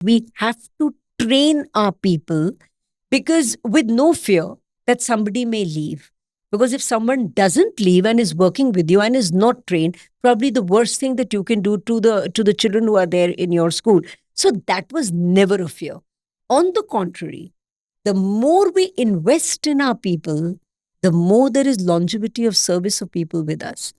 We have to train our people because with no fear that somebody may leave. Because if someone doesn't leave and is working with you and is not trained, probably the worst thing that you can do to the children who are there in your school. So that was never a fear. On the contrary, the more we invest in our people, the more there is longevity of service of people with us.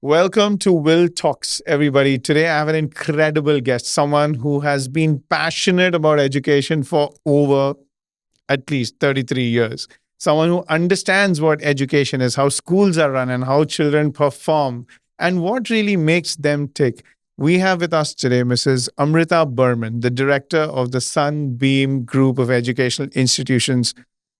Welcome to Will Talks, everybody. Today I have an incredible guest, someone who has been passionate about education for over at least 33 years. Someone who understands what education is, how schools are run, and how children perform, and what really makes them tick. We have with us today Mrs. Amrita Burman, the director of the Sunbeam Group of Educational Institutions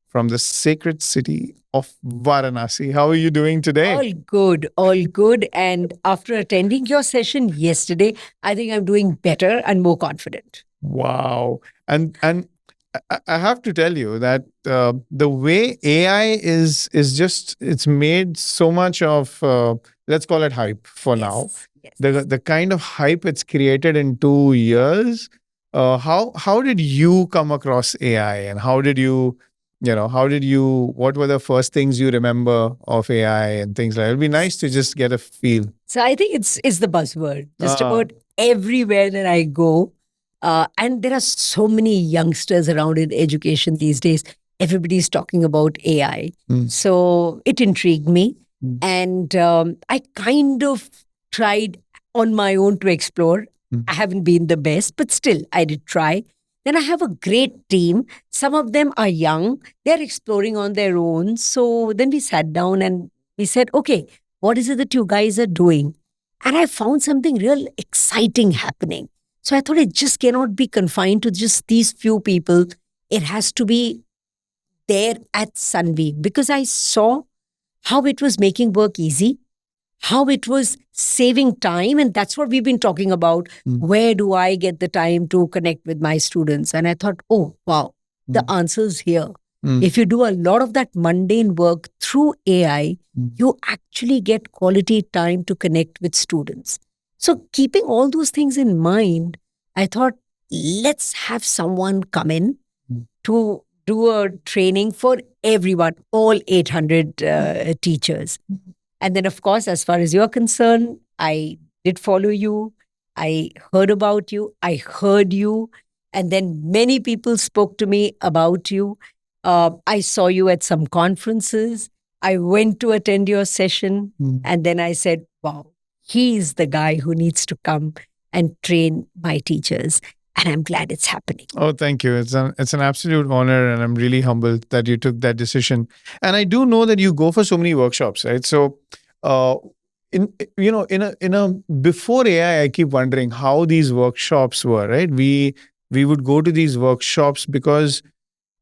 from the sacred city of Varanasi. How are you doing today? All good, all good. And after attending your session yesterday, I think I'm doing better and more confident. Wow. And I have to tell you that the way AI is just it's made so much of let's call it hype for now. Yes. The kind of hype it's created in 2 years. How did you come across AI, and how did you what were the first things you remember of AI and things like that? It'd be nice to just get a feel. So I think it's the buzzword just Ah. about everywhere that I go. And there are so many youngsters around in education these days. Everybody's talking about AI. Mm. So it intrigued me. Mm. And I kind of tried on my own to explore. Mm. I haven't been the best, but still, I did try. Then I have a great team. Some of them are young, they're exploring on their own. So then we sat down and we said, okay, what is it that you guys are doing? And I found something real exciting happening. So I thought it just cannot be confined to just these few people. It has to be there at Sunbeam because I saw how it was making work easy, how it was saving time. And that's what we've been talking about. Mm. Where do I get the time to connect with my students? And I thought, oh, wow, the Mm. answer's here. Mm. If you do a lot of that mundane work through AI, Mm. you actually get quality time to connect with students. So, keeping all those things in mind, I thought, let's have someone come in Mm. to do a training for everyone, all 800 teachers. And then, of course, as far as you're concerned, I did follow you. I heard about you. I heard you. And then many people spoke to me about you. I saw you at some conferences. I went to attend your session. Mm. And then I said, wow, he's the guy who needs to come and train my teachers. And I'm glad it's happening. Oh, thank you. It's an absolute honor, and I'm really humbled that you took that decision. And I do know that you go for so many workshops, right? So, uh, in a before AI, I keep wondering how these workshops were, right? We would go to these workshops because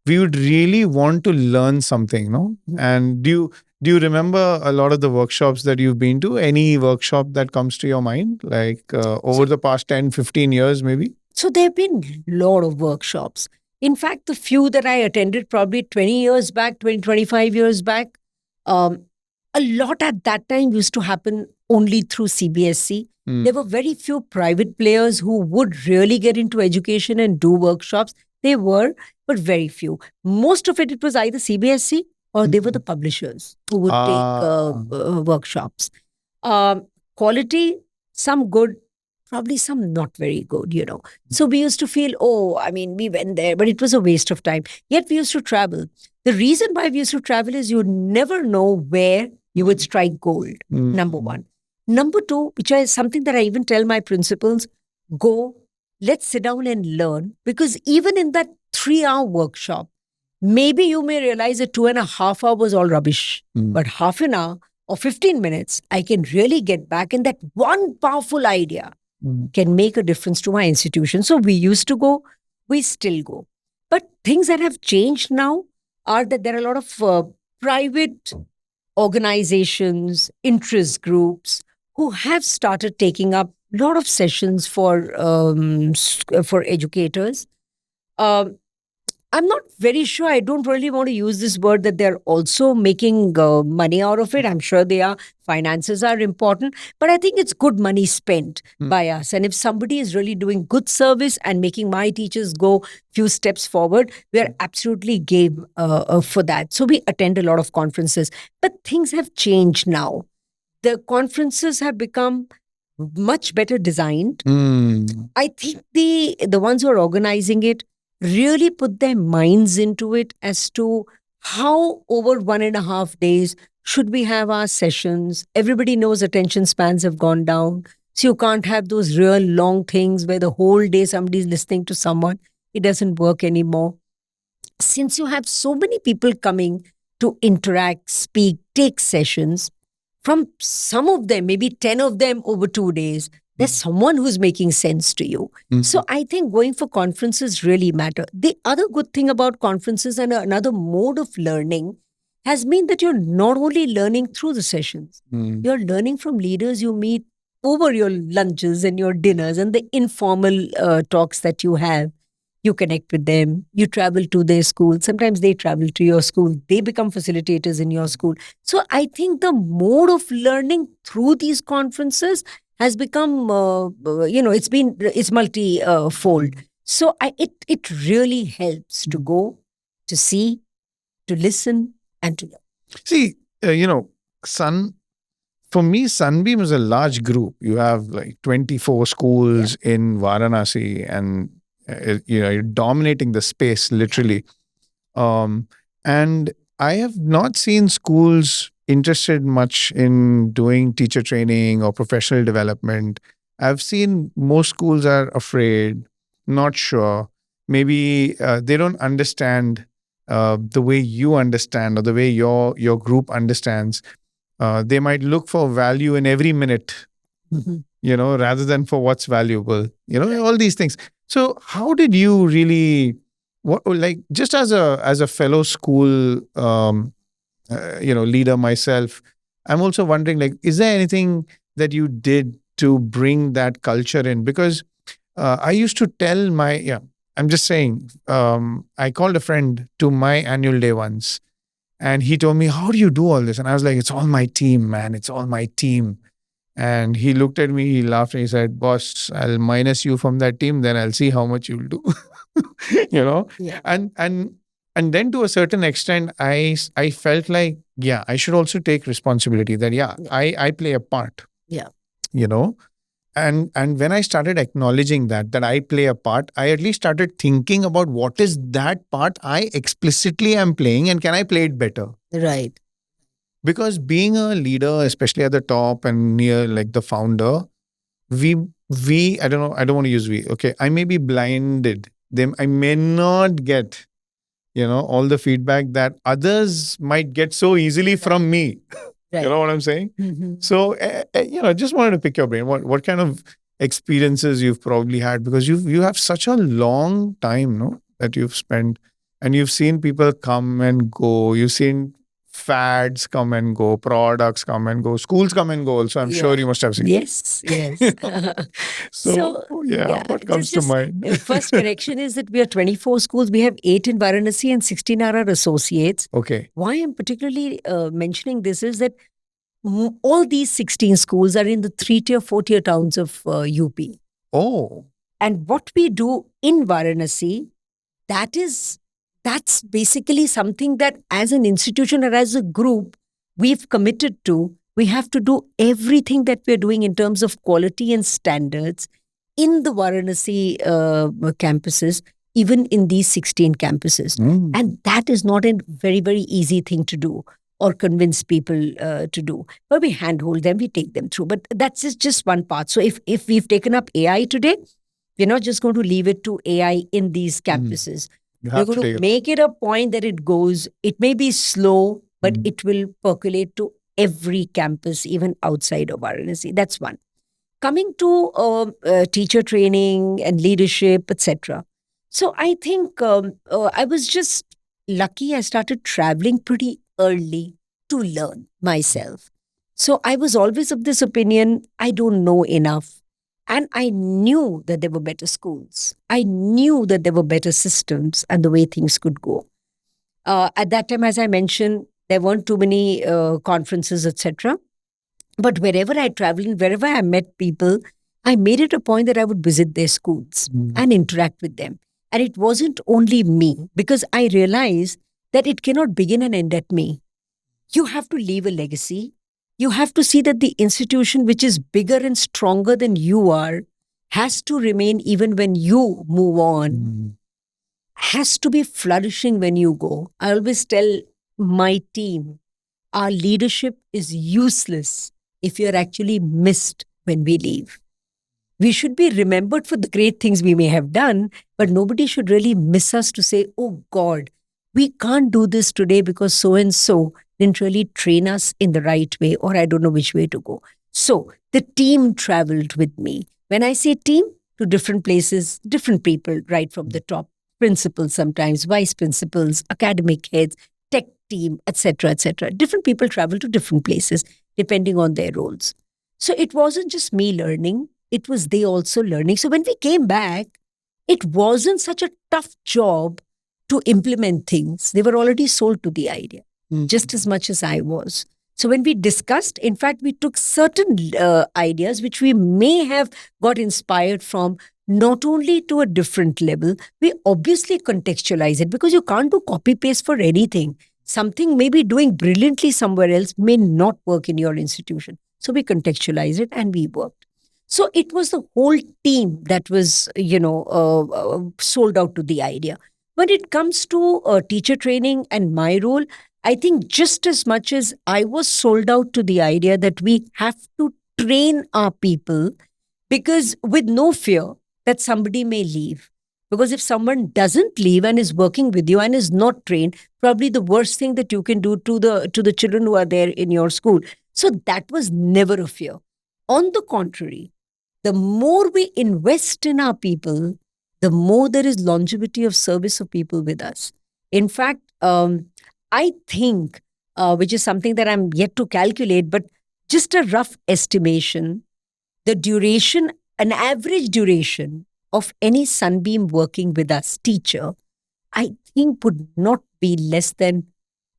we would really want to learn something, no? And do you remember a lot of the workshops that you've been to? Any workshop that comes to your mind, like over the past 10, 15 years, maybe? So there have been a lot of workshops. In fact, the few that I attended probably 20 years back, 20, 25 years back, um, a lot at that time used to happen only through CBSC. Mm. There were very few private players who would really get into education and do workshops. They were, but very few. Most of it was either CBSC or they were the publishers who would take workshops. Quality, some good, probably some not very good. So we used to feel, oh, I mean, we went there, but it was a waste of time. Yet we used to travel. The reason why we used to travel is you never know where you would strike gold, Mm. number one. Number two, which is something that I even tell my principals, go, let's sit down and learn. Because even in that 3-hour workshop, maybe you may realize that 2.5 hours was all rubbish. Mm. But half an hour or 15 minutes, I can really get back. And that one powerful idea Mm. can make a difference to my institution. So we used to go, we still go. But things that have changed now are that there are a lot of private organizations, interest groups who have started taking up a lot of sessions for educators. Um, I'm not very sure. I don't really want to use this word that they're also making money out of it. I'm sure they are. Finances are important, but I think it's good money spent by us. And if somebody is really doing good service and making my teachers go few steps forward, we are absolutely game for that. So we attend a lot of conferences, but things have changed now. The conferences have become much better designed. I think the ones who are organizing it really put their minds into it as to how over 1.5 days should we have our sessions. Everybody knows attention spans have gone down. So you can't have those real long things where the whole day somebody's listening to someone. It doesn't work anymore. Since you have so many people coming to interact, speak, take sessions, from some of them, maybe 10 of them over 2 days, there's someone who's making sense to you. So I think going for conferences really matter. The other good thing about conferences and another mode of learning has been that you're not only learning through the sessions, you're learning from leaders you meet over your lunches and your dinners and the informal talks that you have. You connect with them, you travel to their school, sometimes they travel to your school, they become facilitators in your school. So I think the mode of learning through these conferences has become it's multi fold. So it really helps to go, to see, to listen, and to learn. See, Sun, for me, Sunbeam is a large group. You have like 24 schools in Varanasi, and you're dominating the space literally. And I have not seen schools interested much in doing teacher training or professional development. I've seen most schools are afraid, not sure. Maybe they don't understand the way you understand or the way your group understands. They might look for value in every minute, rather than for what's valuable. All these things. So, how did you really, just as a fellow school, leader myself, I'm also wondering, is there anything that you did to bring that culture in? Because I used to tell I'm just saying, I called a friend to my annual day once, and he told me, "How do you do all this?" And I was like, "It's all my team, man. It's all my team." And he looked at me, he laughed, and he said, "Boss, I'll minus you from that team, then I'll see how much you'll do." Yeah. And then to a certain extent, I felt like, I should also take responsibility that, I play a part. Yeah. And when I started acknowledging that I play a part, I at least started thinking about what is that part I explicitly am playing, and can I play it better? Right. Because being a leader, especially at the top and near like the founder, we I don't know, I don't want to use we. Okay, I may be blinded. I may not get, all the feedback that others might get so easily from me. Right. You know what I'm saying? So, just wanted to pick your brain. What kind of experiences you've probably had, because you have such a long time, no, that you've spent, and you've seen people come and go. You've seen fads come and go, products come and go, schools come and go. Also, I'm sure you must have seen. Yes. So, what comes to mind? First correction is that we are 24 schools. We have 8 in Varanasi and 16 are our associates. Okay. Why I'm particularly mentioning this is that all these 16 schools are in the 3-tier, 4-tier towns of UP. Oh. And what we do in Varanasi, that's basically something that as an institution or as a group, we've committed to. We have to do everything that we're doing in terms of quality and standards in the Varanasi campuses, even in these 16 campuses. And that is not a very, very easy thing to do or convince people to do. But we handhold them, we take them through. But that's just one part. So if we've taken up AI today, we're not just going to leave it to AI in these campuses. We're going to make it a point that it may be slow, but it will percolate to every campus, even outside of Varanasi. That's one. Coming to teacher training and leadership, etc. So I think I was just lucky. I started traveling pretty early to learn myself. So I was always of this opinion, I don't know enough. And I knew that there were better schools. I knew that there were better systems and the way things could go. At that time, as I mentioned, there weren't too many conferences, etc. But wherever I traveled and wherever I met people, I made it a point that I would visit their schools and interact with them. And it wasn't only me, because I realized that it cannot begin and end at me. You have to leave a legacy. You have to see that the institution, which is bigger and stronger than you are, has to remain even when you move on, has to be flourishing when you go. I always tell my team, our leadership is useless if you're actually missed when we leave. We should be remembered for the great things we may have done, but nobody should really miss us to say, oh God, we can't do this today because so and so didn't really train us in the right way, or I don't know which way to go. So the team traveled with me. When I say team, to different places, different people, right from the top, principals sometimes, vice principals, academic heads, tech team, etc., etc. Different people travel to different places depending on their roles. So it wasn't just me learning, it was they also learning. So when we came back, it wasn't such a tough job to implement things. They were already sold to the idea, just as much as I was. So when we discussed, in fact, we took certain ideas which we may have got inspired from, not only to a different level, we obviously contextualize it, because you can't do copy paste for anything. Something may be doing brilliantly somewhere else may not work in your institution. So we contextualize it and we worked. So it was the whole team that was, sold out to the idea. When it comes to teacher training and my role, I think just as much as I was sold out to the idea that we have to train our people, because with no fear that somebody may leave. Because if someone doesn't leave and is working with you and is not trained, probably the worst thing that you can do to the children who are there in your school. So that was never a fear. On the contrary, the more we invest in our people, the more there is longevity of service of people with us. In fact, I think, which is something that I'm yet to calculate, but just a rough estimation, the duration, an average duration of any Sunbeam working with us teacher, I think would not be less than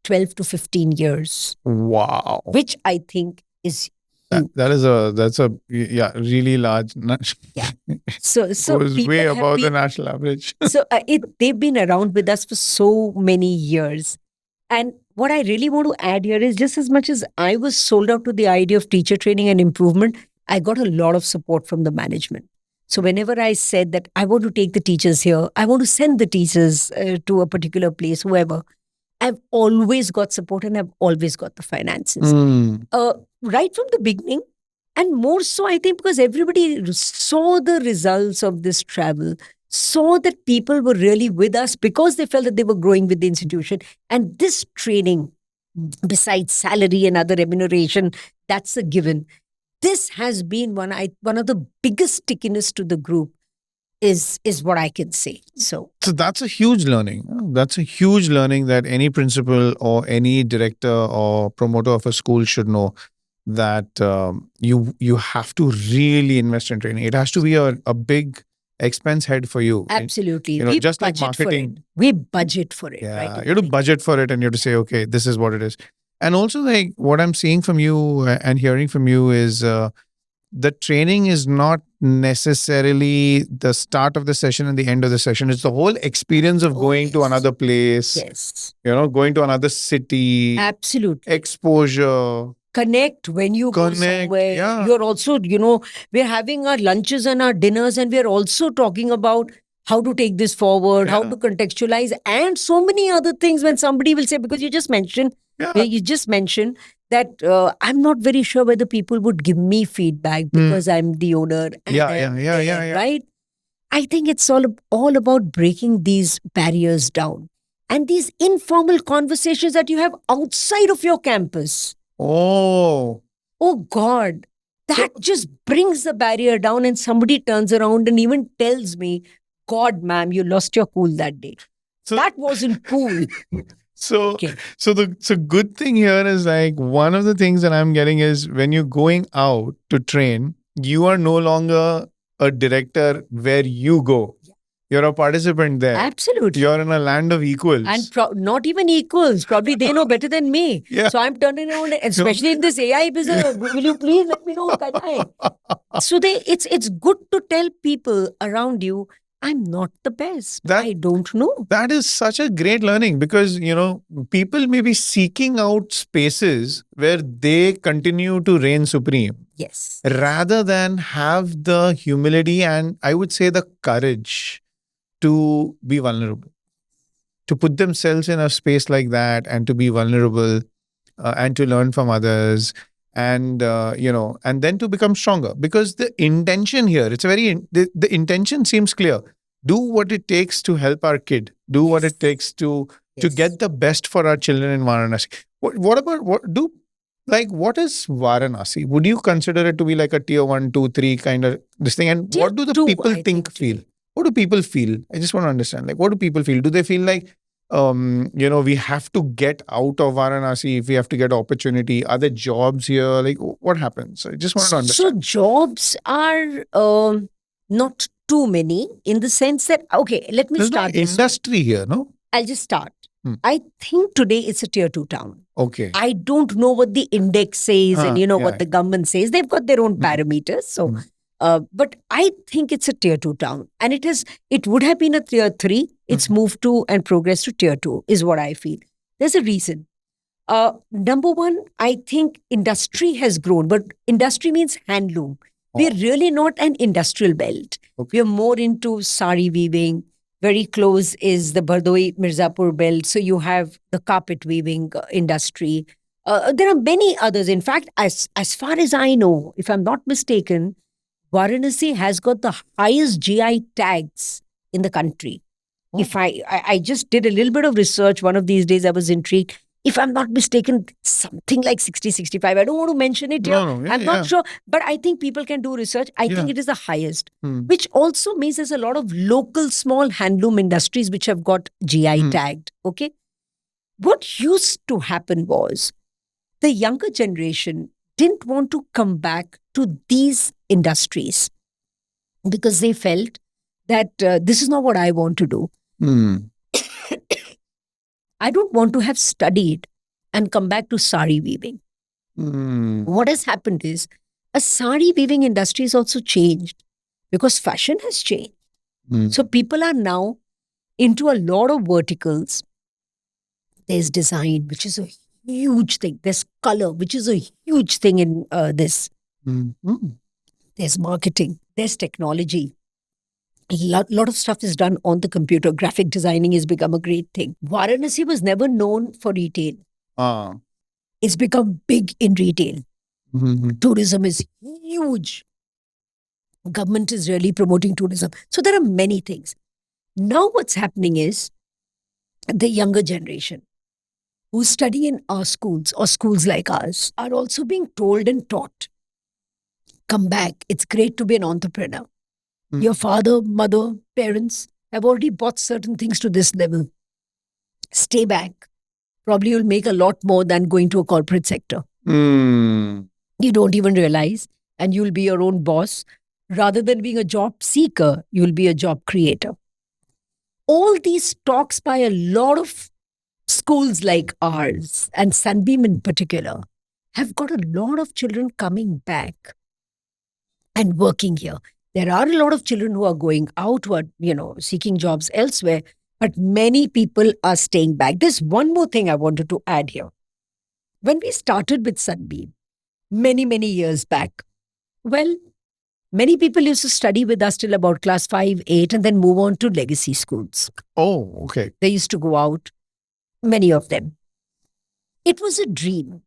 12 to 15 years. Wow. Which I think is that's a really large. Yeah. So it was way above the national average. So they've been around with us for so many years. And what I really want to add here is, just as much as I was sold out to the idea of teacher training and improvement, I got a lot of support from the management. So whenever I said that I want to take the teachers here, I want to send the teachers to a particular place, whoever, I've always got support and I've always got the finances. Right from the beginning. And more so, I think, because everybody saw the results of this travel, saw that people were really with us because they felt that they were growing with the institution. And this training, besides salary and other remuneration, that's a given. This has been one of the biggest stickiness to the group, is what I can say. So that's a huge learning. That's a huge learning that any principal or any director or promoter of a school should know, that you have to really invest in training. It has to be a big expense head for you. Absolutely. We just like marketing. We budget for it. Yeah, right? You have to budget for it and you have to say, okay, this is what it is. And also, like, what I'm seeing from you and hearing from you is the training is not necessarily the start of the session and the end of the session. It's the whole experience of going to another place. Yes. Going to another city. Absolutely. Exposure. Connect when you go somewhere. Yeah. You're also, we're having our lunches and our dinners, and we're also talking about how to take this forward, how to contextualize, and so many other things. When somebody will say, because you just mentioned that I'm not very sure whether people would give me feedback because I'm the owner. And right? I think it's all about breaking these barriers down, and these informal conversations that you have outside of your campus. Oh God, that just brings the barrier down, and somebody turns around and even tells me, God, ma'am, you lost your cool that day. So that wasn't cool. So the good thing here is, like, one of the things that I'm getting is, when you're going out to train, you are no longer a director where you go. You're a participant there. Absolutely. You're in a land of equals. And not even equals. Probably they know better than me. Yeah. So I'm turning around, especially in this AI business. Will you please let me know? Can I? So it's good to tell people around you, I'm not the best. I don't know. That is such a great learning because, people may be seeking out spaces where they continue to reign supreme. Yes. Rather than have the humility and I would say the courage to be vulnerable, to put themselves in a space like that and to be vulnerable and to learn from others and and then to become stronger, because the intention here, it's a very the intention seems clear. Do what it takes to help our kid, do what it takes to get the best for our children in Varanasi. What about what is Varanasi? Would you consider it to be like a tier 1, 2, 3 kind of this thing? And Tier what do the 2, people I think, think. feel? What do people feel? I just want to understand. Like, what do people feel? Do they feel like, we have to get out of Varanasi if we have to get opportunity? Are there jobs here? Like, what happens? I just want to understand. So jobs are not too many in the sense that, okay, let me There's start no this way. industry here, no? I'll just start. I think today it's a tier 2 town. Okay. I don't know what the index says and yeah. what the government says. They've got their own parameters. So, but I think it's a tier 2 town, and it would have been a tier 3. It's moved to and progressed to tier 2 is what I feel. There's a reason. Number one, I think industry has grown, but industry means handloom. We're really not an industrial belt. Okay. We're more into sari weaving. Very close is the Bardoi Mirzapur belt. So you have the carpet weaving industry. There are many others. In fact, as far as I know, if I'm not mistaken, Varanasi has got the highest GI tags in the country. Oh. If I just did a little bit of research one of these days, I was intrigued. If I'm not mistaken, something like 60, 65. I don't want to mention it here. No, yeah, I'm not sure, but I think people can do research. I think it is the highest, which also means there's a lot of local small handloom industries which have got GI tagged. Okay. What used to happen was the younger generation didn't want to come back to these industries because they felt that this is not what I want to do. I don't want to have studied and come back to sari weaving. What has happened is a sari weaving industry has also changed because fashion has changed. So people are now into a lot of verticals. There's design, which is a huge thing. There's color, which is a huge thing in this. There's marketing. There's technology. A lot of stuff is done on the computer. Graphic designing has become a great thing. Varanasi was never known for retail. It's become big in retail. Tourism is huge. Government is really promoting tourism. So there are many things. Now what's happening is the younger generation who study in our schools or schools like ours are also being told and taught, come back. It's great to be an entrepreneur. Your father, mother, parents have already bought certain things to this level. Stay back. Probably you'll make a lot more than going to a corporate sector. You don't even realize, and you'll be your own boss. Rather than being a job seeker, you'll be a job creator. All these talks by a lot of schools like ours, and Sunbeam in particular, have got a lot of children coming back and working here. There are a lot of children who are going out, who are, seeking jobs elsewhere, but many people are staying back. There's one more thing I wanted to add here. When we started with Sunbeam, many, many years back, well, many people used to study with us till about class 5, 8, and then move on to legacy schools. Oh, okay. They used to go out, many of them. It was a dream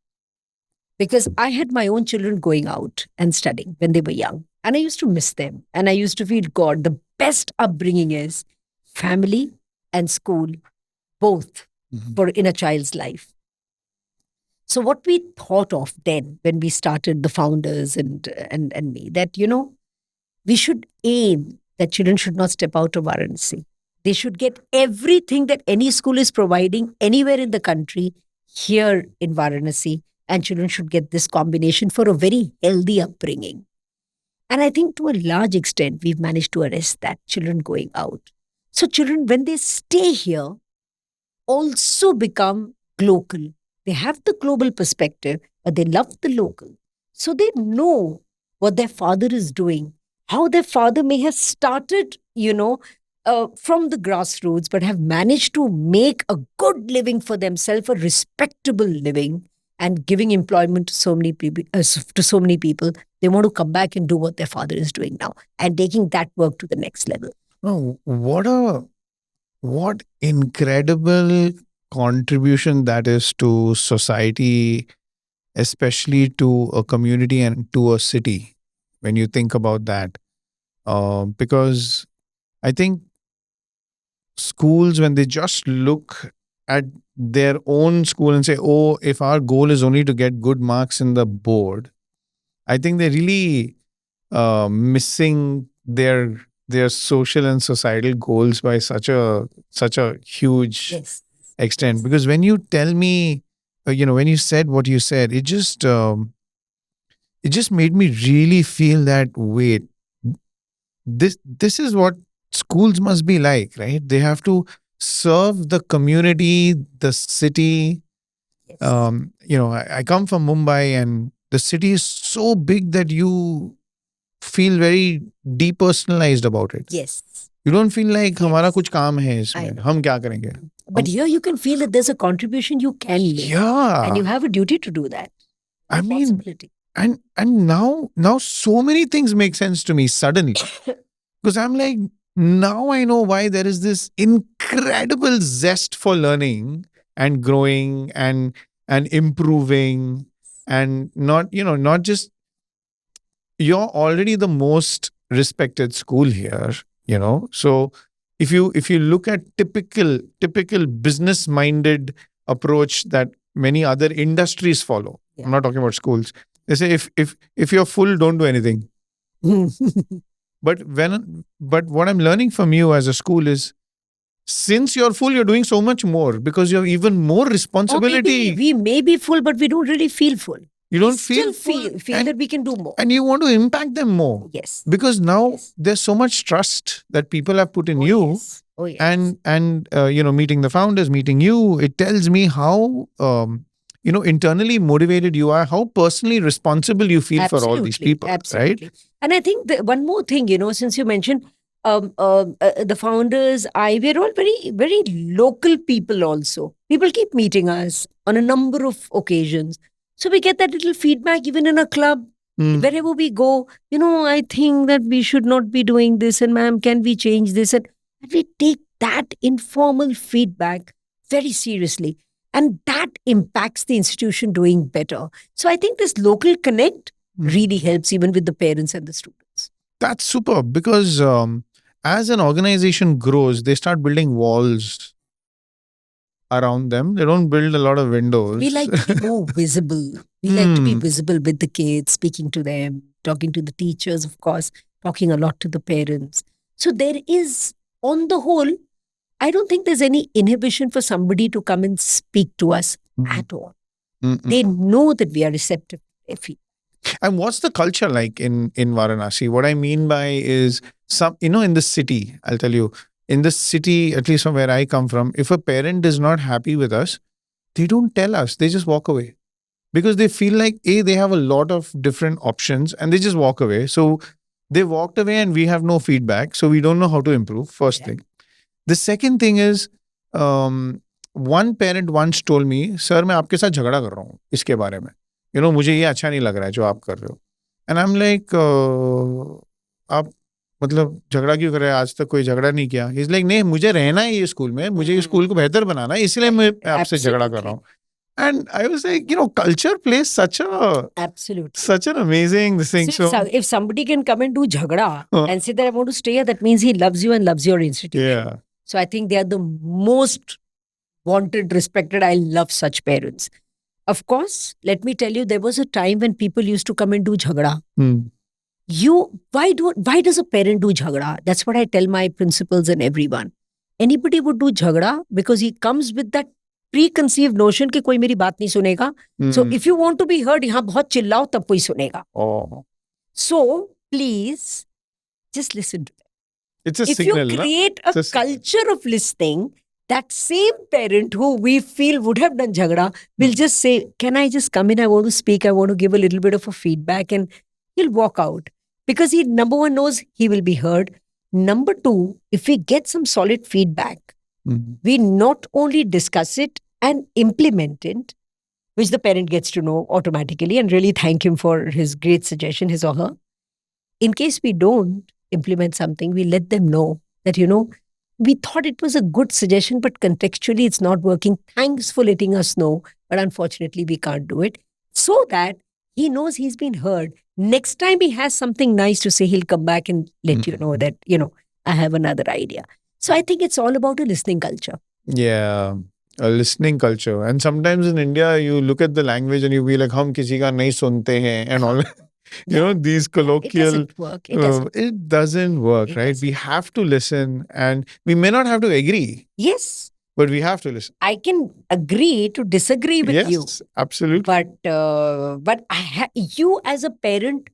because I had my own children going out and studying when they were young. And I used to miss them. And I used to feel, God, the best upbringing is family and school, both for in a child's life. So what we thought of then when we started, the founders and me, that, we should aim that children should not step out of Varanasi. They should get everything that any school is providing anywhere in the country here in Varanasi. And children should get this combination for a very healthy upbringing. And I think to a large extent, we've managed to arrest that, children going out. So children, when they stay here, also become local. They have the global perspective, but they love the local. So they know what their father is doing, how their father may have started, from the grassroots, but have managed to make a good living for themselves, a respectable living, and giving employment to so many people. They want to come back and do what their father is doing now, and taking that work to the next level. Oh, what incredible contribution that is to society, especially to a community and to a city, when you think about that. Because I think schools, when they just look at their own school and say, oh, if our goal is only to get good marks in the board, I think they're really missing their social and societal goals by such a huge Yes. extent. Because when you tell me, when you said what you said, it just made me really feel that, wait, this is what schools must be like, right? They have to serve the community, the city. Yes. I come from Mumbai, and the city is so big that you feel very depersonalized about it. Yes. You don't feel like Yes. हमारा कुछ काम है I इसमें, know. हम क्या करेंगे? But here you can feel that there's a contribution you can make. Yeah. And you have a duty to do that. I mean, Responsibility. and now so many things make sense to me suddenly. Because I'm like, now I know why there is this incredible zest for learning and growing and improving, and not just, you're already the most respected school here, so if you look at typical business minded approach that many other industries follow. Yeah. I'm not talking about schools. They say, if you're full, don't do anything. But what I'm learning from you as a school is, since you're full, you're doing so much more, because you have even more Or responsibility. maybe we may be full, but we don't really feel full. You don't We feel still full, feel and, that we can do more. and you want to impact them more. Yes. Because now Yes. there's so much trust that people have put in Oh, you. yes. Oh, yes. And meeting the founders, meeting you, it tells me how internally motivated you are, how personally responsible you feel for all these people. Absolutely. Right? And I think one more thing, since you mentioned the founders, we're all very, very local people also. People keep meeting us on a number of occasions. So we get that little feedback even in a club. Wherever we go, I think that we should not be doing this, and ma'am, can we change this? And we take that informal feedback very seriously. And that impacts the institution doing better. So I think this local connect really helps even with the parents and the students. That's super, because as an organization grows, they start building walls around them. They don't build a lot of windows. We like to be more visible. We like to be visible with the kids, speaking to them, talking to the teachers, of course, talking a lot to the parents. So there is, on the whole, I don't think there's any inhibition for somebody to come and speak to us at all. They know that we are receptive to their feedback. And what's the culture like in Varanasi? What I mean by is, in the city, I'll tell you, in the city, at least from where I come from, if a parent is not happy with us, they don't tell us. They just walk away, because they feel like, they have a lot of different options, and they just walk away. So they walked away and we have no feedback. So we don't know how to improve, first thing. The second thing is, one parent once told me, sir, मैं आपके साथ झगड़ा कर रहा हूँ इसके बारे में. मुझे ये अच्छा नहीं लग रहा है जो आप कर रहे हो. And I'm like, आप मतलब झगड़ा क्यों कर रहे हैं? आज तक कोई झगड़ा नहीं किया. He's like, नहीं, मुझे रहना है ये स्कूल में, मुझे ये स्कूल को बेहतर बनाना है, इसलिए मैं आपसे झगड़ा कर रहा हूँ. And I was like, culture plays such an amazing thing. So if somebody can come and do jhagda and say that I want to stay here, that means he loves you and loves your institution. Yeah. So I think they are the most wanted, respected. I love such parents. Of course, let me tell you, there was a time when people used to come and do jhagda. Why does a parent do jhagda? That's what I tell my principals and everyone. Anybody would do jhagda because he comes with that preconceived notion कि कोई मेरी बात नहीं सुनेगा. So if you want to be heard, यहाँ बहुत चिल्लाओ तब कोई सुनेगा. Oh. So please just listen to them. It's a If signal, you no? create a It's a signal. culture of listening, that same parent who we feel would have done jhagda will just say, "Can I just come in? I want to speak. I want to give a little bit of a feedback." And he'll walk out because he, number one, knows he will be heard. Number two, if we get some solid feedback, Mhm. we not only discuss it and implement it, which the parent gets to know automatically and really thank him for his great suggestion, his or her. In case we don't implement something, we let them know that, we thought it was a good suggestion, but contextually it's not working. Thanks for letting us know, but unfortunately we can't do it. So that he knows he's been heard. Next time he has something nice to say, he'll come back and let you know that, I have another idea. So I think it's all about a listening culture. Yeah, a listening culture. And sometimes in India, you look at the language and you be like, "Hum kisi ka nahi sunte hain," and all. These It colloquial. doesn't work. It doesn't. It doesn't work, It right? doesn't. We have to listen, and we may not have to agree, Yes, but we have to listen. I can agree to disagree with you. Yes, absolutely. But you as a parent,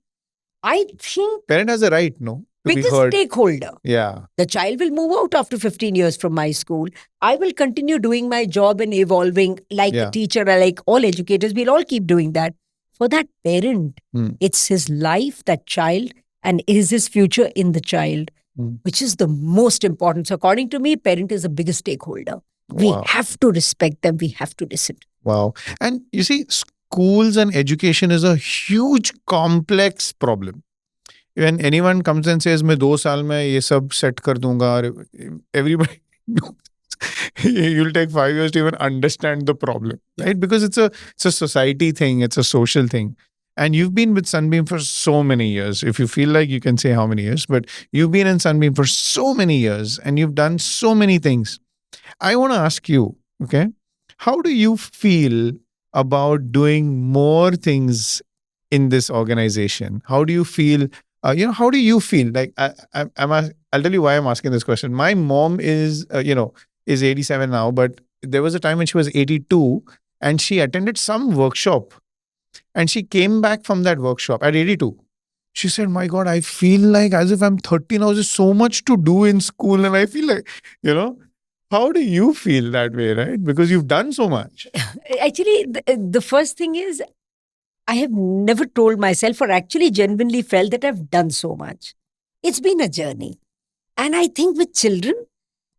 I think Parent has a right, no, to be biggest heard. stakeholder. Yeah. The child will move out after 15 years from my school. I will continue doing my job and evolving like Yeah. a teacher, like all educators. We'll all keep doing that. For that parent, it's his life, that child, and is his future in the child, which is the most important. So according to me, parent is the biggest stakeholder. We Wow. have to respect them. We have to listen. Wow. And you see, schools and education is a huge, complex problem. When anyone comes and says, "मैं 2 साल में ये सब set कर दूंगा," everybody you'll take 5 years to even understand the problem, right? Because it's a society thing, it's a social thing. And you've been with Sunbeam for so many years. If you feel like, you can say how many years, but you've been in Sunbeam for so many years and you've done so many things. I want to ask you, okay, how do you feel about doing more things in this organization? How do you feel? How do you feel? Like, I'll tell you why I'm asking this question. My mom is 87 now, but there was a time when she was 82 and she attended some workshop and she came back from that workshop at 82. She said, "My God, I feel like as if I'm 30 now. There's so much to do in school." And I feel like, how do you feel that way, right? Because you've done so much. Actually, the first thing is, I have never told myself or actually genuinely felt that I've done so much. It's been a journey. And I think with children,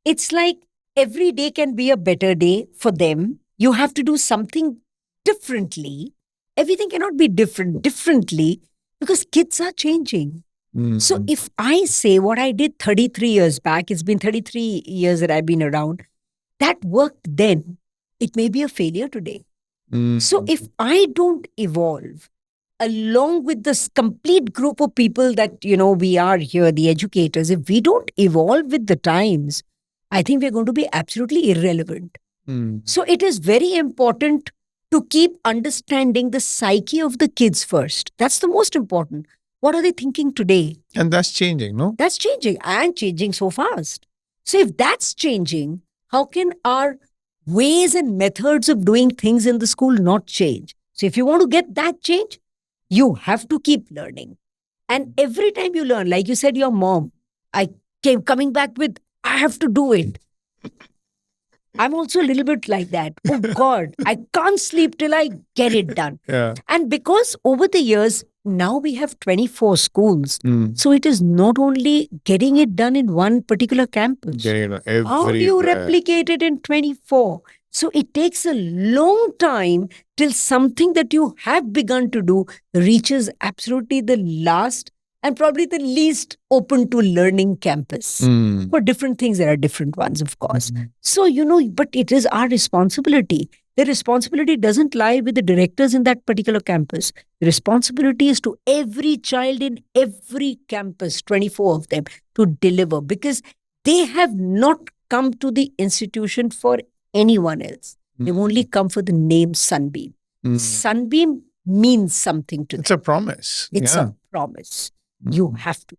it's like every day can be a better day for them. You have to do something differently. Everything cannot be differently because kids are changing. So if I say what I did 33 years back, it's been 33 years that I've been around, that worked then, it may be a failure today. So if I don't evolve along with this complete group of people that, we are here, the educators, if we don't evolve with the times, I think we're going to be absolutely irrelevant. So it is very important to keep understanding the psyche of the kids first. That's the most important. What are they thinking today? And that's changing, no? That's changing and changing so fast. So if that's changing, how can our ways and methods of doing things in the school not change? So if you want to get that change, you have to keep learning. And every time you learn, like you said, your mom, I came coming back with, I have to do it. I'm also a little bit like that. Oh God, I can't sleep till I get it done. Yeah. And because over the years, now we have 24 schools. So it is not only getting it done in one particular campus. How do you replicate it in 24? So it takes a long time till something that you have begun to do reaches absolutely the last and probably the least open to learning campus. For different things, there are different ones, of course. So, but it is our responsibility. The responsibility doesn't lie with the directors in that particular campus. The responsibility is to every child in every campus, 24 of them, to deliver because they have not come to the institution for anyone else. They've only come for the name Sunbeam. Sunbeam means something to them. It's a promise. It's a promise. You have to.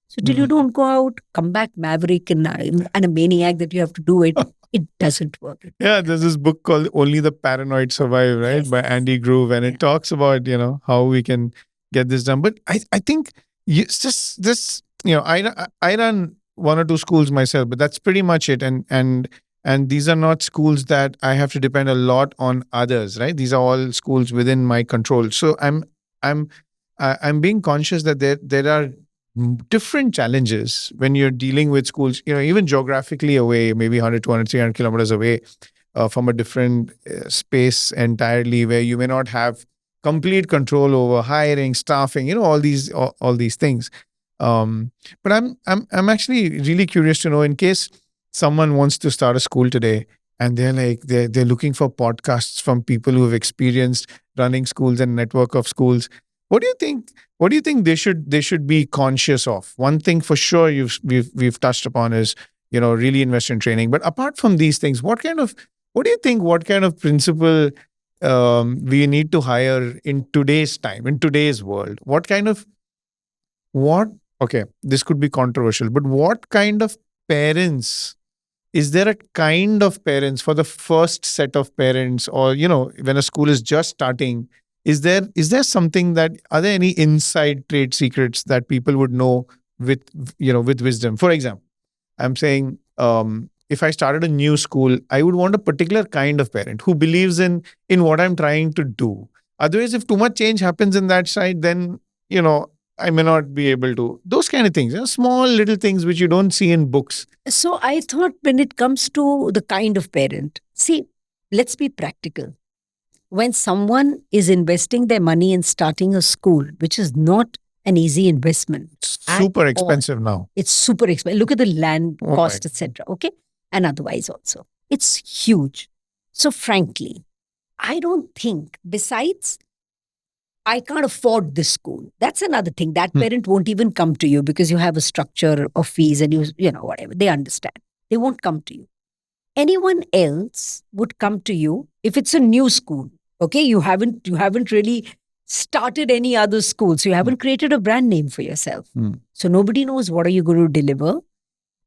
So till you don't go out, come back maverick and a maniac that you have to do it, it doesn't work. Yeah, there's this book called Only the Paranoid Survive, right? Yes. By Andy Grove. And it talks about, how we can get this done. But I think It's just this, I run one or two schools myself, but that's pretty much it. And these are not schools that I have to depend a lot on others, right? These are all schools within my control. So I'm I'm being conscious that there are different challenges when you're dealing with schools, even geographically away, maybe 100, 200, 300 kilometers away from a different space entirely, where you may not have complete control over hiring, staffing, all these things. But I'm actually really curious to know, in case someone wants to start a school today and they're looking for podcasts from people who have experienced running schools and network of schools. What do you think? What do you think they should be conscious of? One thing for sure we've touched upon is, really invest in training. But apart from these things, what do you think? What kind of principle we need to hire in today's time, in today's world? What? Okay, this could be controversial, but what kind of parents? Is there a kind of parents for the first set of parents, or when a school is just starting? Is there something that, are there any inside trade secrets that people would know with with wisdom? For example, I'm saying, if I started a new school, I would want a particular kind of parent who believes in what I'm trying to do. Otherwise, if too much change happens in that side, then I may not be able to. Those kind of things, small little things which you don't see in books. So I thought, when it comes to the kind of parent, see, let's be practical. When someone is investing their money in starting a school, which is not an easy investment, It's at super all. expensive now. It's super expensive. Look at the land Oh my. cost, etc. Okay, and otherwise also, it's huge. So frankly, I don't think. Besides, I can't afford this school. That's another thing. That parent won't even come to you because you have a structure of fees and whatever. They understand. They won't come to you. Anyone else would come to you if it's a new school. Okay, you haven't really started any other school, so you haven't created a brand name for yourself. So nobody knows what are you going to deliver.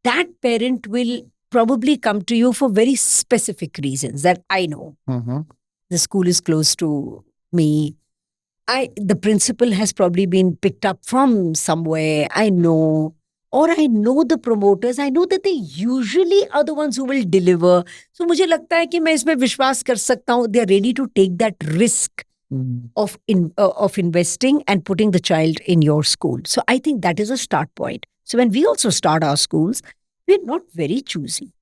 That parent will probably come to you for very specific reasons that I know. Mhm. The school is close to me. The principal has probably been picked up from somewhere. I know. Or I know the promoters. I know that they usually are the ones who will deliver. So मुझे लगता है कि मैं इसमें विश्वास कर सकता हूँ. They are ready to take that risk of investing and putting the child in your school. So I think that is a start point. So when we also start our schools, we're not very choosy.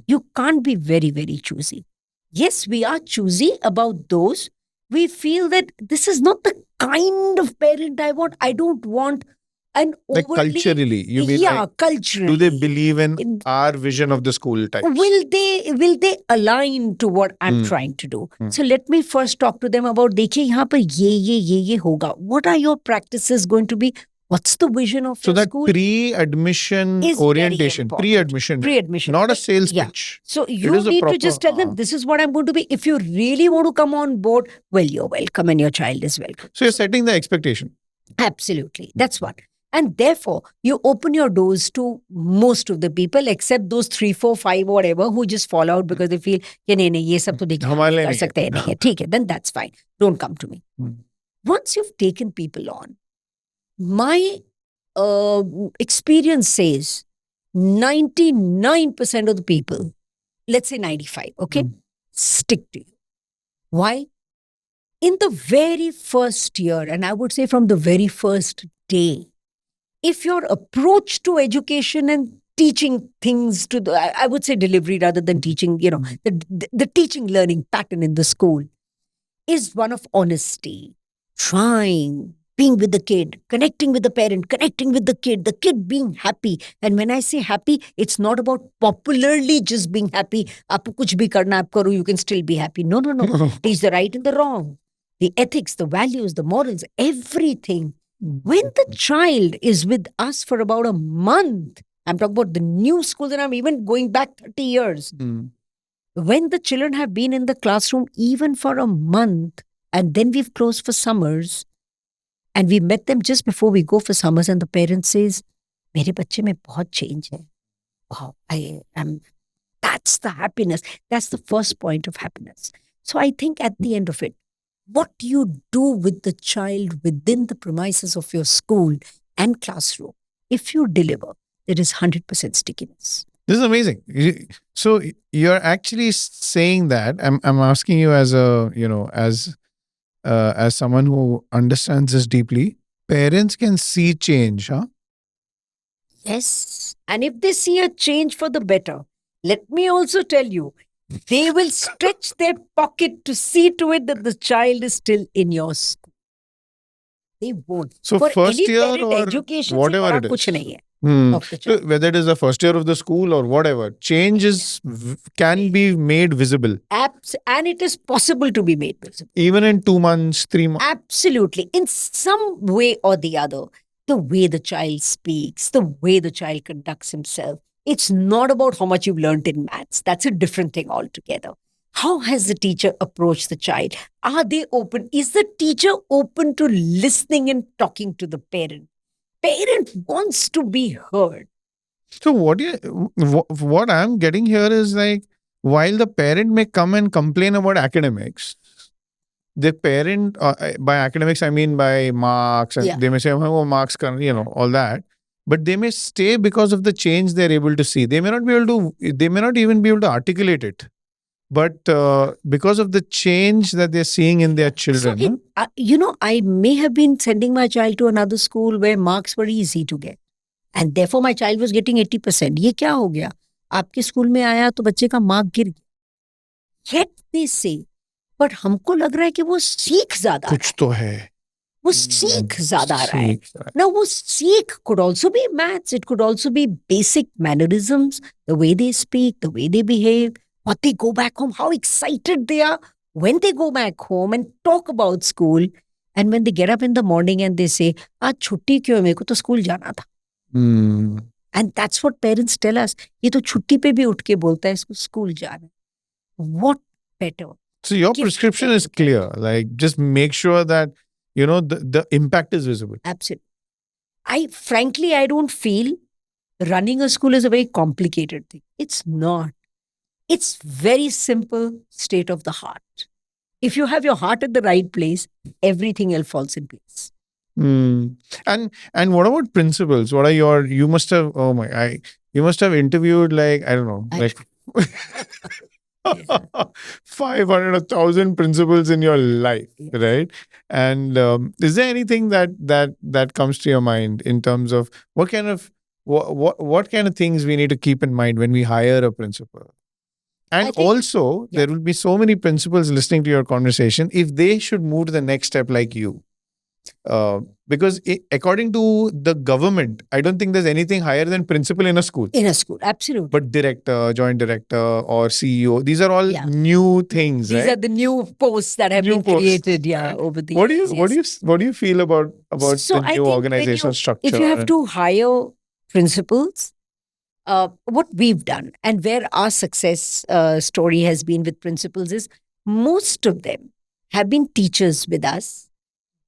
You can't be very, very choosy. Yes, we are choosy about those. We feel that this is not the kind of parent I want. I don't want an Like overly... culturally, you mean, Yeah, like, culturally. do they believe in our vision of the school types? Will they align to what I'm trying to do? So let me first talk to them about, देखिए यहाँ पर ये होगा. What are your practices going to be? What's the vision of So your that school? pre-admission Is very orientation, important. pre-admission, Pre-admission. not a sales Yeah. pitch. So It you is a need to proper- just tell them, this is what I'm going to be. If you really want to come on board, well, you're welcome and your child is welcome. So you're setting the expectation. Absolutely. That's one. And therefore, you open your doors to most of the people, except those 3, 4, 5, whatever, who just fall out because they feel, कि नहीं नहीं ये सब तो देखिए हम हमारे नहीं लिए कर नहीं है." सकते हैं, नहीं है, ठीक है, then that's fine. Don't come to me. Once you've taken people on, my experience says 99% of the people, let's say 95, okay, stick to you. Why? In the very first year, and I would say from the very first day, if your approach to education and teaching things to the, I would say delivery rather than teaching, the teaching learning pattern in the school is one of honesty, trying, being with the kid, connecting with the parent, connecting with the kid being happy. And when I say happy, it's not about popularly just being happy. Aapko kuch bhi karna, aap karo, you can still be happy. No. Teach the right and the wrong, the ethics, the values, the morals, everything. When the child is with us for about a month, I'm talking about the new schools, and I'm even going back 30 years. When the children have been in the classroom even for a month, and then we've closed for summers, and we met them just before we go for summers, and the parent says, मेरे बच्चे में बहुत change है. Wow, that's the happiness. That's the first point of happiness. So I think at the end of it, what you do with the child within the premises of your school and classroom. If you deliver, there is 100% stickiness. This is amazing. So you're actually saying that I'm asking you as a as someone who understands this deeply. Parents can see change, huh? Yes. And if they see a change for the better, let me also tell you, they will stretch their pocket to see to it that the child is still in your school. They won't. So For first any year parent, or education से whatever बड़ा it कुछ is. नहीं है Hmm. of the So child. whether it is the first year of the school or whatever, change can be made visible And it is possible to be made visible. even in 2 months, 3 months. Absolutely. In some way or the other, the way the child speaks, the way the child conducts himself, it's not about how much you've learned in maths. That's a different thing altogether. How has the teacher approached the child? Are they open? Is the teacher open to listening and talking to the parent? Parent wants to be heard. So what I'm getting here is like, while the parent may come and complain about academics, the parent by academics I mean by marks, and Yeah. they may say, oh, marks can, all that, but they may stay because of the change they're able to see. They may not be able to, they may not even be able to articulate it, but because of the change that they're seeing in their children. So, I may have been sending my child to another school where marks were easy to get. And therefore my child was getting 80%. ये क्या हो गया? आपके school में आया तो बच्चे का मार्क गिर गया. Yet they say, but हमको लग रहा है कि वो सीख ज्यादा कुछ तो है. वो सीख ज्यादा रहा है. सीख रहा है. Now वो सीख could also be maths. It could also be basic mannerisms, the way they speak, the way they behave, what they go back home, how excited they are when they go back home and talk about school. And when they get up in the morning and they say, आज छुट्टी क्यों है? मेरे को तो school जाना था. And that's what parents tell us. ये तो छुट्टी पे भी उठ के बोलता है इसको स्कूल जाना. What better? So your prescription is clear. Like, just make sure that the impact is visible. Absolutely. Frankly, I don't feel running a school is a very complicated thing. It's not. It's very simple state of the heart. If you have your heart at the right place, everything else falls in place. And what about principals? What are you must have, you must have interviewed, like, I don't know, like 500 or 1,000 principals in your life, right? And is there anything that comes to your mind in terms of what kind of things we need to keep in mind when we hire a principal? And also, there will be so many principals listening to your conversation. If they should move to the next step like you, because according to the government, I don't think there's anything higher than principal in a school. In a school, absolutely. But director, joint director, or CEO, these are all new things. These are the new posts that have been created, over the years. What do you feel about the new organizational structure? If you have to hire principals, what we've done and where our success story has been with principals is most of them have been teachers with us,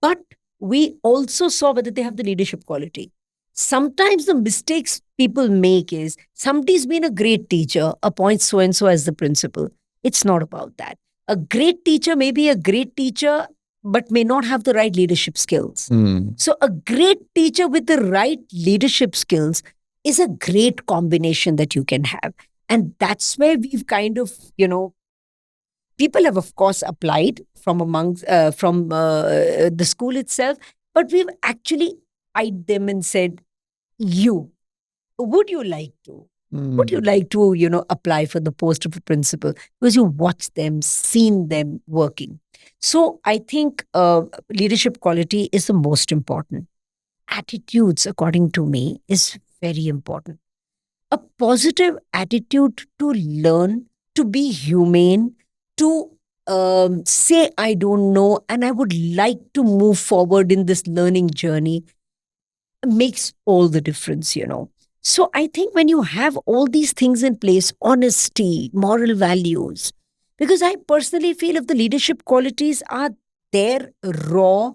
but we also saw whether they have the leadership quality. Sometimes the mistakes people make is somebody's been a great teacher, appoints so-and-so as the principal. It's not about that. A great teacher may be a great teacher, but may not have the right leadership skills. So a great teacher with the right leadership skills is a great combination that you can have. And that's where we've kind of, people have, of course, applied from the school itself, but we've actually eyed them and said, would you like to apply for the post of a principal? Because you watched them, seen them working. So I think leadership quality is the most important. Attitudes, according to me, is very important. A positive attitude to learn, to be humane, to say, I don't know, and I would like to move forward in this learning journey makes all the difference, So I think when you have all these things in place, honesty, moral values, because I personally feel if the leadership qualities are there, raw,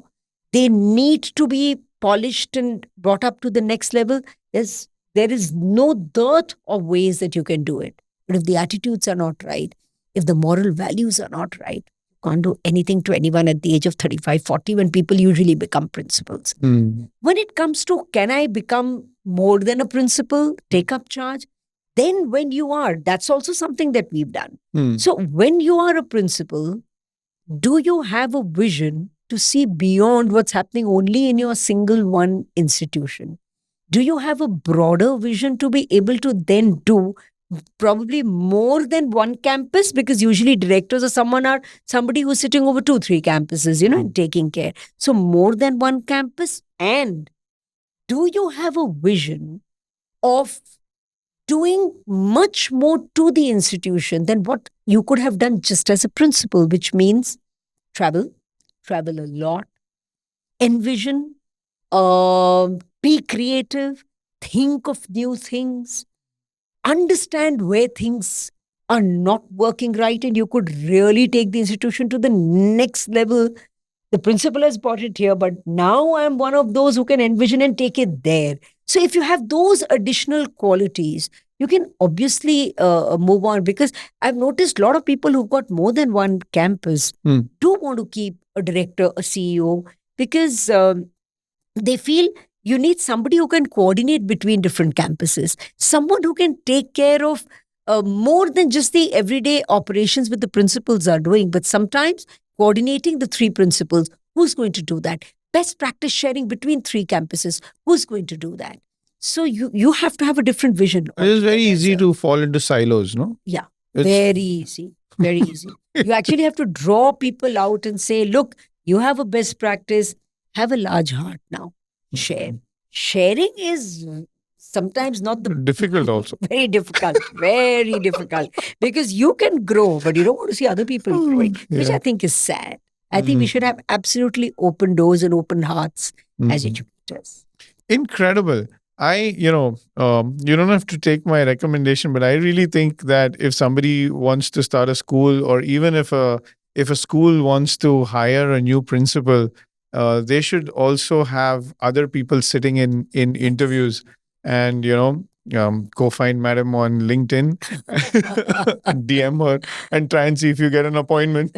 they need to be polished and brought up to the next level, there is no dearth of ways that you can do it. But if the attitudes are not right, if the moral values are not right, can't do anything to anyone at the age of 35, 40 when people usually become principals. Mm. When it comes to can I become more than a principal, take up charge, then when you are, that's also something that we've done. Mm. So when you are a principal, do you have a vision to see beyond what's happening only in your single one institution? Do you have a broader vision to be able to then do probably more than one campus? Because usually directors or somebody who's sitting over 2, 3 campuses, and taking care. So more than one campus. And do you have a vision of doing much more to the institution than what you could have done just as a principal, which means travel a lot, envision, be creative, think of new things, understand where things are not working right, and you could really take the institution to the next level. The principal has brought it here, but now I'm one of those who can envision and take it there. So if you have those additional qualities, you can obviously move on, because I've noticed a lot of people who've got more than one campus do want to keep a director, a CEO, because they feel you need somebody who can coordinate between different campuses, someone who can take care of more than just the everyday operations that the principals are doing, but sometimes coordinating the 3 principals. Who's going to do that? Best practice sharing between 3 campuses. Who's going to do that? So you have to have a different vision. It is very altogether, easy sir. to fall into silos, no? Yeah, It's- very easy. Very easy. You actually have to draw people out and say, look, you have a best practice, have a large heart now. Share. Sharing is sometimes not the Difficult also. very difficult, very difficult, because you can grow, but you don't want to see other people growing, which Yeah. I think is sad. I think we should have absolutely open doors and open hearts as Mhm. educators. Incredible. You don't have to take my recommendation, but I really think that if somebody wants to start a school, or even if a school wants to hire a new principal, they should also have other people sitting in interviews, and go find madam on LinkedIn, DM her, and try and see if you get an appointment.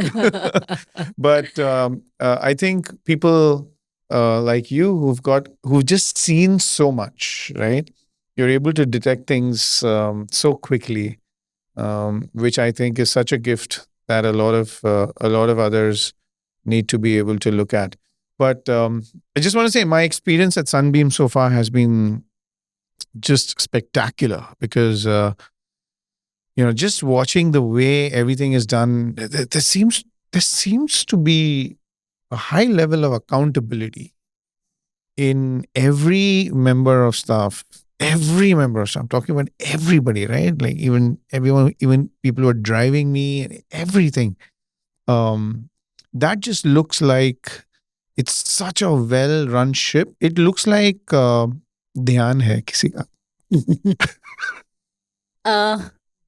But I think people like you who've just seen so much, right? You're able to detect things so quickly, which I think is such a gift that a lot of others need to be able to look at. But I just want to say my experience at Sunbeam so far has been just spectacular, because just watching the way everything is done, there seems to be a high level of accountability in every member of staff. Every member of staff, I'm talking about everybody, right? Like even everyone, even people who are driving me and everything. That just looks like it's such a well-run ship. It looks like ध्यान है किसी का.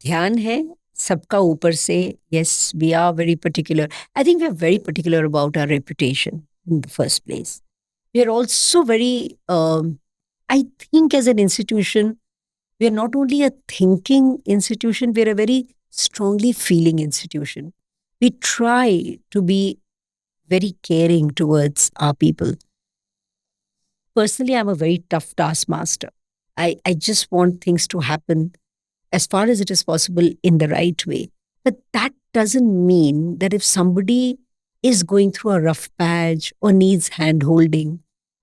ध्यान है सबका ऊपर से. Yes, we are very particular. I think we are very particular about our reputation in the first place. We are also very, I think as an institution, we are not only a thinking institution, we are a very strongly feeling institution. We try to be very caring towards our people. Personally, I'm a very tough taskmaster. I just want things to happen as far as it is possible in the right way. But that doesn't mean that if somebody is going through a rough patch or needs hand holding,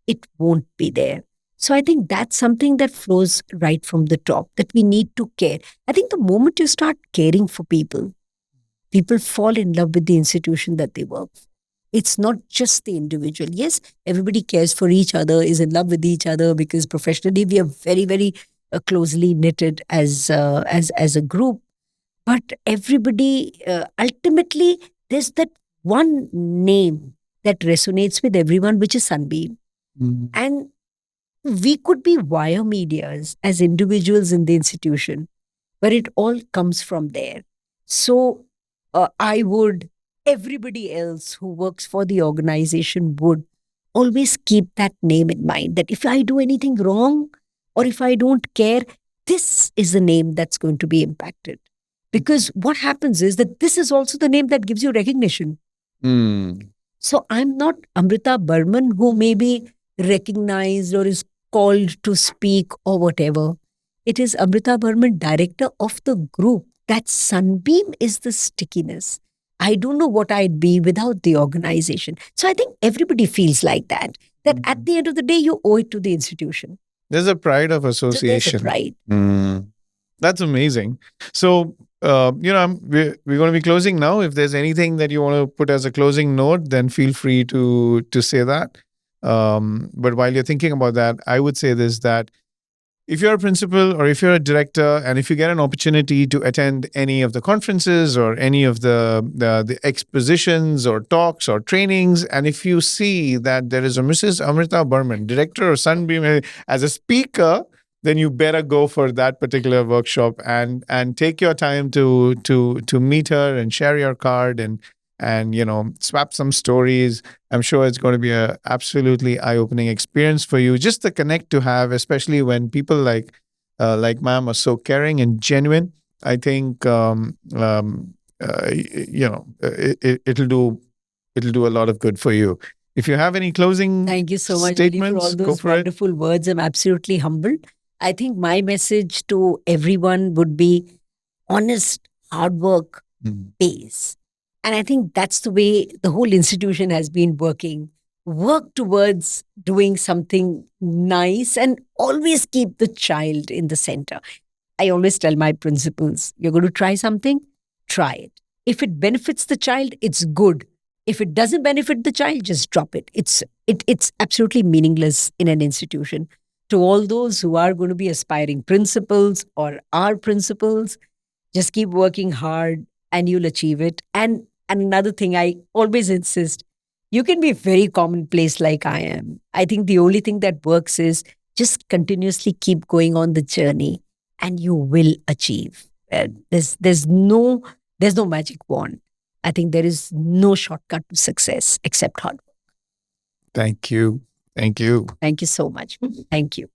it won't be there. So I think that's something that flows right from the top, that we need to care. I think the moment you start caring for people, people fall in love with the institution that they work for. It's not just the individual. Yes, everybody cares for each other, is in love with each other, because professionally we are very, very closely knitted as a group. But everybody, ultimately, there's that one name that resonates with everyone, which is Sunbeam. Mhm. And we could be wire medias as individuals in the institution, but it all comes from there. So everybody else who works for the organization would always keep that name in mind, that if I do anything wrong or if I don't care, this is the name that's going to be impacted. Because what happens is that this is also the name that gives you recognition. Mm. So I'm not Amrita Burman, who may be recognized or is called to speak or whatever. It is Amrita Burman, director of the group. That sunbeam is the stickiness. I don't know what I'd be without the organization. So I think everybody feels like that. That at the end of the day, you owe it to the institution. There's a pride of So there's a association. pride. Mm. That's amazing. So, we're going to be closing now. If there's anything that you want to put as a closing note, then feel free to say that. But while you're thinking about that, I would say this, that if you're a principal or if you're a director, and if you get an opportunity to attend any of the conferences or any of the expositions or talks or trainings, and if you see that there is a Mrs. Amrita Burman, director of Sunbeam, as a speaker, then you better go for that particular workshop and take your time to meet her and share your card and swap some stories. I'm sure it's going to be a absolutely eye-opening experience for you. Just the connect to have, especially when people like ma'am are so caring and genuine. I think it'll do a lot of good for you. If you have any closing Thank you so much, Dilip, for all statements, go those for it. wonderful words. I'm absolutely humbled. I think my message to everyone would be honest, hard work Mm. pays. And I think that's the way the whole institution has been working. Work towards doing something nice and always keep the child in the center. I always tell my principals, you're going to try something, try it. If it benefits the child, it's good. If it doesn't benefit the child, just drop it. It's absolutely meaningless in an institution. To all those who are going to be aspiring principals or are principals, just keep working hard and you'll achieve it. And another thing I always insist, you can be very commonplace like I am. I think the only thing that works is just continuously keep going on the journey and you will achieve. There's no magic wand. I think there is no shortcut to success except hard work. Thank you. Thank you. Thank you so much. Thank you.